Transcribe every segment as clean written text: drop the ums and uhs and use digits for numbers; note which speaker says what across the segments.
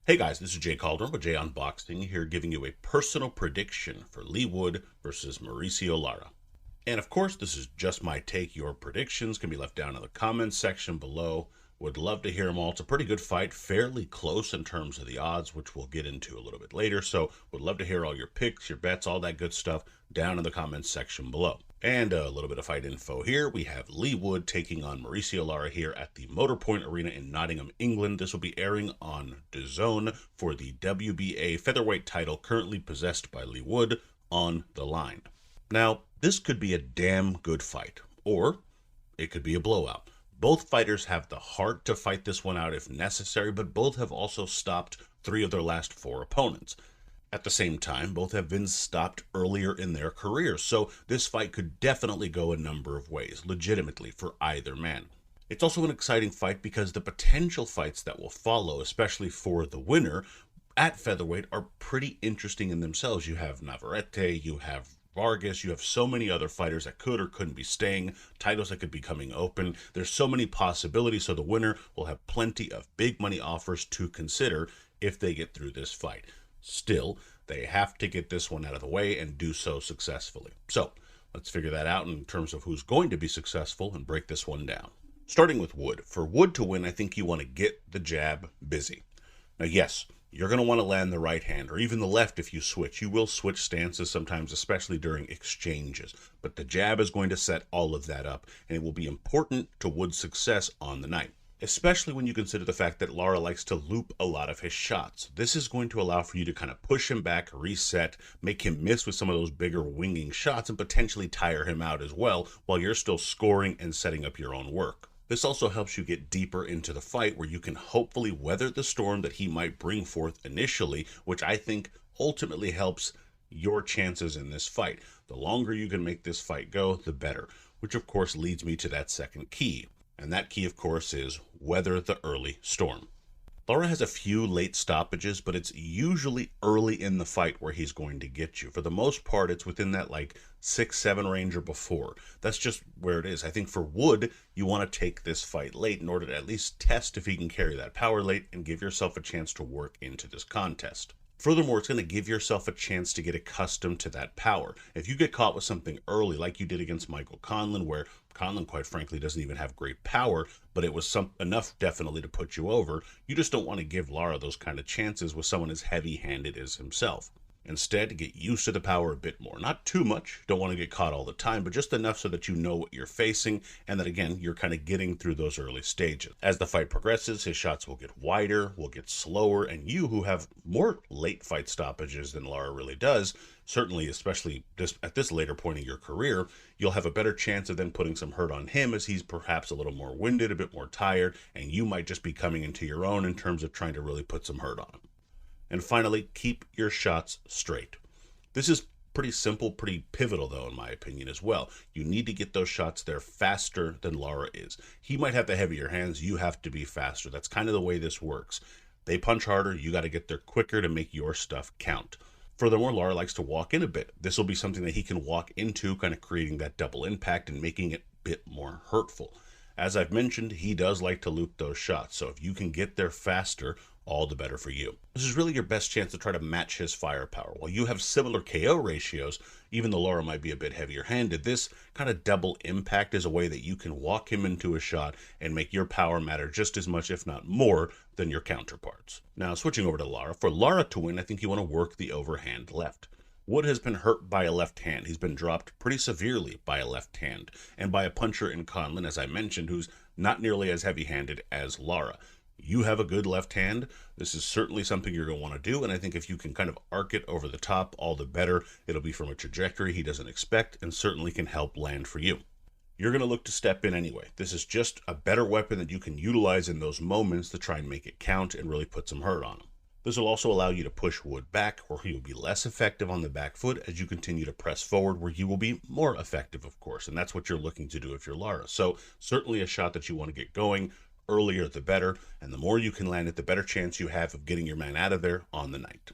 Speaker 1: Hey guys, this is Jay Calderon with Jay Unboxing here giving you a personal prediction for Leigh Wood versus Mauricio Lara. And of course, this is just my take. Your predictions can be left down in the comments section below. Would love to hear them all. It's a pretty good fight, fairly close in terms of the odds, which we'll get into a little bit later. So would love to hear all your picks, your bets, all that good stuff down in the comments section below. And a little bit of fight info here. We have Leigh Wood taking on Mauricio Lara here at the MOTORPOINT Arena in Nottingham, England. This will be airing on DAZN for the WBA featherweight title currently possessed by Leigh Wood on the line. Now, this could be a damn good fight, or it could be a blowout. Both fighters have the heart to fight this one out if necessary, but both have also stopped 3 of their last 4 opponents. At the same time, both have been stopped earlier in their careers, so this fight could definitely go a number of ways, legitimately, for either man. It's also an exciting fight because the potential fights that will follow, especially for the winner, at featherweight are pretty interesting in themselves. You have Navarrete, you have Vargas, you have so many other fighters that could or couldn't be staying, titles that could be coming open. There's so many possibilities, so the winner will have plenty of big money offers to consider if they get through this fight. Still, they have to get this one out of the way and do so successfully. So let's figure that out in terms of who's going to be successful and break this one down. Starting with Wood. For Wood to win, I think you want to get the jab busy. Now, yes, you're going to want to land the right hand or even the left if you switch. You will switch stances sometimes, especially during exchanges. But the jab is going to set all of that up, and it will be important to Wood's success on the night, especially when you consider the fact that Lara likes to loop a lot of his shots. This is going to allow for you to kind of push him back, reset, make him miss with some of those bigger winging shots, and potentially tire him out as well while you're still scoring and setting up your own work. This also helps you get deeper into the fight where you can hopefully weather the storm that he might bring forth initially, which I think ultimately helps your chances in this fight. The longer you can make this fight go, the better, which of course leads me to that second key. And that key, of course, is weather the early storm. Lara has a few late stoppages, but it's usually early in the fight where he's going to get you. For the most part, it's within that 6-7 range or before. That's just where it is. I think for Wood, you want to take this fight late in order to at least test if he can carry that power late and give yourself a chance to work into this contest. Furthermore, it's going to give yourself a chance to get accustomed to that power. If you get caught with something early, like you did against Michael Conlan, where Conlan, quite frankly, doesn't even have great power, but it was enough definitely to put you over, you just don't want to give Lara those kind of chances with someone as heavy-handed as himself. Instead, get used to the power a bit more. Not too much, don't want to get caught all the time, but just enough so that you know what you're facing and that, again, you're kind of getting through those early stages. As the fight progresses, his shots will get wider, will get slower, and you, who have more late fight stoppages than Lara really does, certainly, especially at this later point in your career, you'll have a better chance of then putting some hurt on him as he's perhaps a little more winded, a bit more tired, and you might just be coming into your own in terms of trying to really put some hurt on him. And finally, keep your shots straight. This is pretty simple, pretty pivotal, though, in my opinion, as well. You need to get those shots there faster than Lara is. He might have the heavier hands. You have to be faster. That's kind of the way this works. They punch harder. You got to get there quicker to make your stuff count. Furthermore, Lara likes to walk in a bit. This will be something that he can walk into, kind of creating that double impact and making it a bit more hurtful. As I've mentioned, he does like to loop those shots, so if you can get there faster, all the better for you. This is really your best chance to try to match his firepower. While you have similar KO ratios, even though Lara might be a bit heavier handed, this kind of double impact is a way that you can walk him into a shot and make your power matter just as much, if not more, than your counterparts. Now, switching over to Lara. For Lara to win, I think you want to work the overhand left. Wood has been hurt by a left hand. He's been dropped pretty severely by a left hand, and by a puncher in Conlan, as I mentioned, who's not nearly as heavy-handed as Lara. You have a good left hand. This is certainly something you're going to want to do, and I think if you can kind of arc it over the top, all the better. It'll be from a trajectory he doesn't expect and certainly can help land for you. You're going to look to step in anyway. This is just a better weapon that you can utilize in those moments to try and make it count and really put some hurt on him. This will also allow you to push Wood back, where he will be less effective on the back foot as you continue to press forward, where you will be more effective, of course, and that's what you're looking to do if you're Lara. So certainly a shot that you want to get going. Earlier the better, and the more you can land it, the better chance you have of getting your man out of there on the night.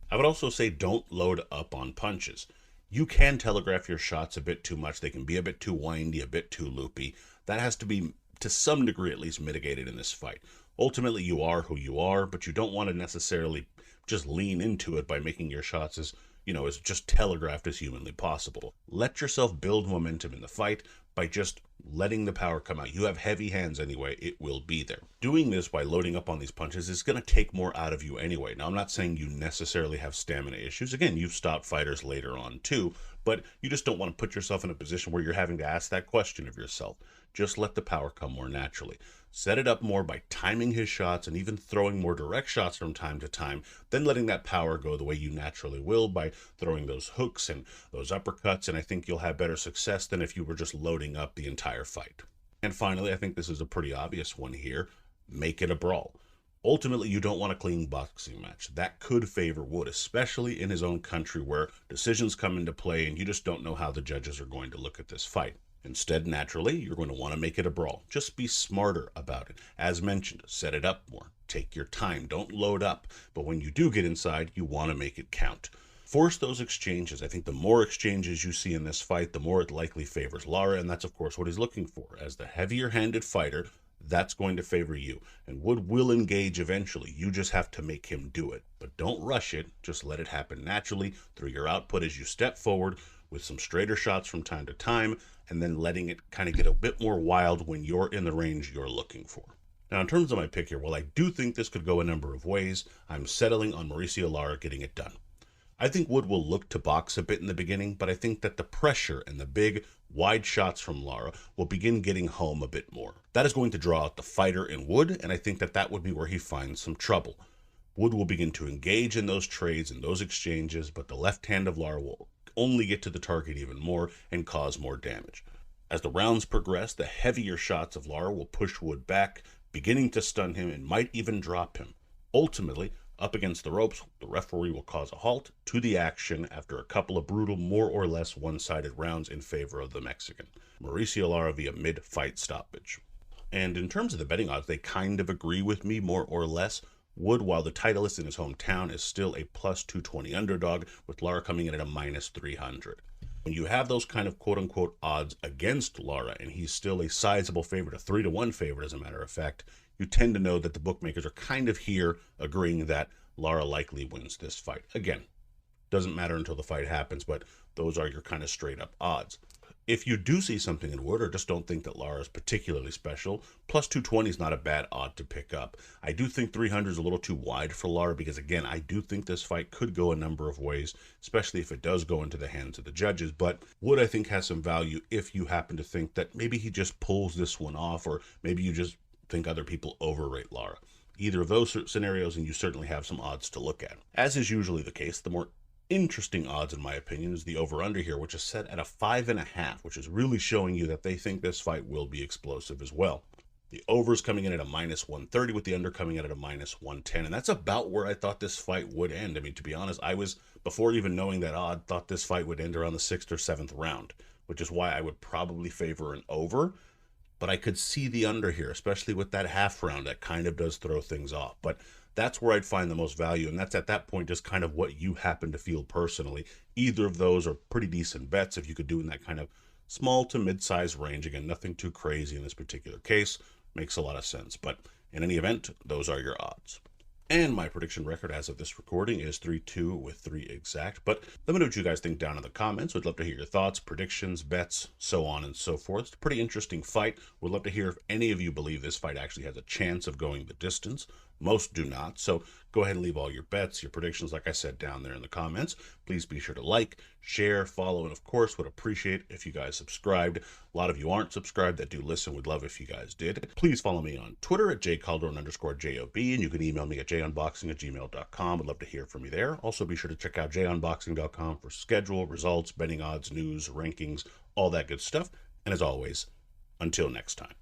Speaker 1: I would also say don't load up on punches. You can telegraph your shots a bit too much. They can be a bit too windy, a bit too loopy. That has to be, to some degree at least, mitigated in this fight. Ultimately, you are who you are, but you don't want to necessarily just lean into it by making your shots as just telegraphed as humanly possible. Let yourself build momentum in the fight by just letting the power come out. You have heavy hands anyway, it will be there. Doing this by loading up on these punches is going to take more out of you anyway. Now, I'm not saying you necessarily have stamina issues. Again, you've stopped fighters later on too, but you just don't want to put yourself in a position where you're having to ask that question of yourself. Just let the power come more naturally. Set it up more by timing his shots and even throwing more direct shots from time to time, then letting that power go the way you naturally will by throwing those hooks and those uppercuts, and I think you'll have better success than if you were just loading up the entire fight. And finally, I think this is a pretty obvious one here. Make it a brawl. Ultimately, you don't want a clean boxing match. That could favor Wood, especially in his own country where decisions come into play and you just don't know how the judges are going to look at this fight. Instead, naturally, you're going to want to make it a brawl. Just be smarter about it. As mentioned, set it up more. Take your time. Don't load up. But when you do get inside, you want to make it count. Force those exchanges. I think the more exchanges you see in this fight, the more it likely favors Lara, and that's, of course, what he's looking for. As the heavier-handed fighter, that's going to favor you. And Wood will engage eventually. You just have to make him do it. But don't rush it. Just let it happen naturally through your output as you step forward with some straighter shots from time to time, and then letting it kind of get a bit more wild when you're in the range you're looking for. Now, in terms of my pick here, while I do think this could go a number of ways, I'm settling on Mauricio Lara getting it done. I think Wood will look to box a bit in the beginning, but I think that the pressure and the big, wide shots from Lara will begin getting home a bit more. That is going to draw out the fighter in Wood, and I think that that would be where he finds some trouble. Wood will begin to engage in those trades and those exchanges, but the left hand of Lara will only get to the target even more and cause more damage. As the rounds progress, the heavier shots of Lara will push Wood back, beginning to stun him and might even drop him. Ultimately, up against the ropes, the referee will cause a halt to the action after a couple of brutal, more or less one-sided rounds in favor of the Mexican. Mauricio Lara via mid-fight stoppage. And in terms of the betting odds, they kind of agree with me more or less. Wood, while the titleist in his hometown, is still a plus 220 underdog, with Lara coming in at a minus 300. When you have those kind of quote-unquote odds against Lara, and he's still a sizable favorite, a 3-1 favorite as a matter of fact, you tend to know that the bookmakers are kind of here agreeing that Lara likely wins this fight. Again, doesn't matter until the fight happens, but those are your kind of straight-up odds. If you do see something in Wood or just don't think that Lara is particularly special, plus 220 is not a bad odd to pick up. I do think 300 is a little too wide for Lara because, again, I do think this fight could go a number of ways, especially if it does go into the hands of the judges. But Wood, I think, has some value if you happen to think that maybe he just pulls this one off, or maybe you just think other people overrate Lara. Either of those scenarios, and you certainly have some odds to look at. As is usually the case, the more interesting odds, in my opinion, is the over-under here, which is set at a 5.5, which is really showing you that they think this fight will be explosive as well. The over is coming in at a minus 130, with the under coming in at a minus 110, and that's about where I thought this fight would end. I mean, to be honest, I was, before even knowing that odd, thought this fight would end around the 6th or 7th round, which is why I would probably favor an over. But I could see the under here, especially with that half round that kind of does throw things off. But that's where I'd find the most value, and that's at that point just kind of what you happen to feel personally. Either of those are pretty decent bets if you could do in that kind of small to mid-size range. Again, nothing too crazy in this particular case. Makes a lot of sense. But in any event, those are your odds. And my prediction record as of this recording is 3-2 with 3 exact. But let me know what you guys think down in the comments. We'd love to hear your thoughts, predictions, bets, so on and so forth. It's a pretty interesting fight. We'd love to hear if any of you believe this fight actually has a chance of going the distance. Most do not. So go ahead and leave all your bets, your predictions, like I said, down there in the comments. Please be sure to like, share, follow, and of course, would appreciate if you guys subscribed. A lot of you aren't subscribed that do listen. Would love if you guys did. Please follow me on Twitter at jcalderon_JOB, and you can email me at junboxing@gmail.com. Would love to hear from you there. Also, be sure to check out junboxing.com for schedule, results, betting odds, news, rankings, all that good stuff. And as always, until next time.